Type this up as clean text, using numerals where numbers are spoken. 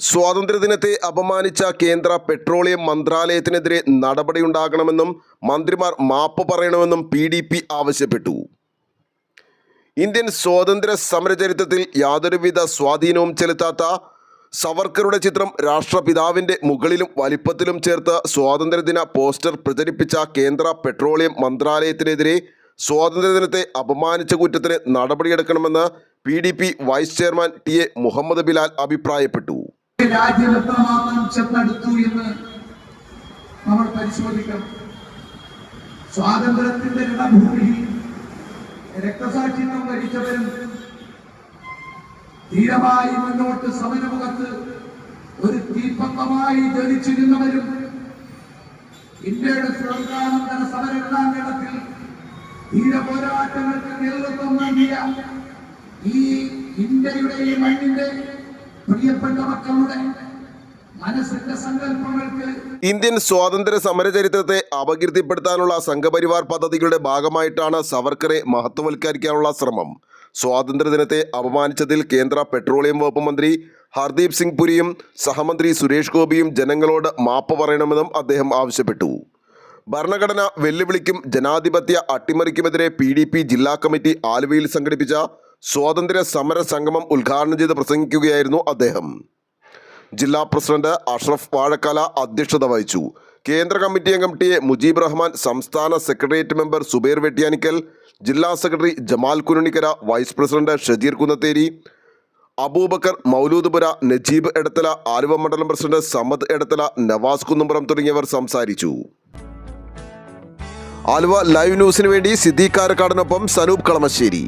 സ്വാതന്ത്ര്യദിനത്തെ അപമാനിച്ച കേന്ദ്ര പെട്രോളിയം മന്ത്രാലയത്തിനെതിരെ നടപടിയുണ്ടാകണമെന്നും മന്ത്രിമാർ മാപ്പ് പറയണമെന്നും PDP ആവശ്യപ്പെട്ടു. ഇന്ത്യൻ സ്വാതന്ത്ര്യ സമരചരിത്രത്തിൽ യാതൊരുവിധ സ്വാധീനവും ചെലുത്താത്ത സവർക്കറുടെ ചിത്രം രാഷ്ട്രപിതാവിൻ്റെ മുകളിലും വലിപ്പത്തിലും ചേർത്ത് സ്വാതന്ത്ര്യദിന പോസ്റ്റർ പ്രചരിപ്പിച്ച കേന്ദ്ര പെട്രോളിയം മന്ത്രാലയത്തിനെതിരെ സ്വാതന്ത്ര്യദിനത്തെ അപമാനിച്ച കുറ്റത്തിന് നടപടിയെടുക്കണമെന്ന് PDP vice chairman TA Muhammad Bilal അഭിപ്രായപ്പെട്ടു. രാജ്യം എത്രമാത്രം ചെന്നെടുത്തു എന്ന് നമ്മൾ പരിശോധിക്കണം. സ്വാതന്ത്ര്യത്തിന്റെ രണഭൂമിയിൽ രക്തസാക്ഷിത്വം വരിച്ചവരും ധീരമായി മുന്നോട്ട് സമരമുഖത്ത് ഒരു തീപ്പന്തമായി ജ്വലിച്ചിരുന്നവരും ഇന്ത്യയുടെ സ്വാതന്ത്ര്യാനന്തര സമരരണാങ്കണത്തിൽ ധീര പോരാട്ടങ്ങൾക്ക് നേതൃത്വം നൽകിയ ഈ ഇന്ത്യയുടെ ഈ മണ്ണിന്റെ പ്രിയപ്പെട്ട മക്കളുടെ മനസ്സിന്റെ സങ്കല്പങ്ങൾക്ക് ഇന്ത്യൻ സ്വാതന്ത്ര്യ സമരചരിത്രത്തെ അപകീർത്തിപ്പെടുത്താനുള്ള സംഘപരിവാർ പദ്ധതികളുടെ ഭാഗമായിട്ടാണ് സവർക്കറെ മഹത്വവൽക്കരിക്കാനുള്ള ശ്രമം. സ്വാതന്ത്ര്യദിനത്തെ അപമാനിച്ചതിൽ കേന്ദ്ര പെട്രോളിയം വകുപ്പ് മന്ത്രി ഹർദീപ് സിംഗ് പുരിയും സഹമന്ത്രി സുരേഷ് ഗോപിയും ജനങ്ങളോട് മാപ്പ് പറയണമെന്നും അദ്ദേഹം ആവശ്യപ്പെട്ടു. ഭരണഘടന വെല്ലുവിളിക്കും ജനാധിപത്യ അട്ടിമറിക്കുമെതിരെ PDP ജില്ലാ കമ്മിറ്റി ആലുവയിൽ സംഘടിപ്പിച്ച സ്വാതന്ത്ര്യ സമര സംഗമം ഉദ്ഘാടനം ചെയ്ത് പ്രസംഗിക്കുകയായിരുന്നു അദ്ദേഹം. ജില്ലാ പ്രസിഡന്റ് അഷ്റഫ് വാഴക്കാല അധ്യക്ഷത വഹിച്ചു. കേന്ദ്ര കമ്മിറ്റി അംഗം TA മുജീബ് റഹ്മാൻ, സംസ്ഥാന സെക്രട്ടേറിയറ്റ് മെമ്പർ സുബൈർ വെട്ടിയാനിക്കൽ, ജില്ലാ secretary Jamal Kurunikkara, vice president Shajeer Kunnatheri, Abubakar Mauludpura, Najeeb Edathala, Aluva മണ്ഡലം പ്രസിഡന്റ് സമദ് എടത്തല, നവാസ് കുന്നുംപുറം തുടങ്ങിയവർ സംസാരിച്ചു. ആലുവ ലൈവ് ന്യൂസിനു വേണ്ടി സിദ്ദീഖ് കാരക്കാടിനൊപ്പം സനൂപ് കളമശ്ശേരി.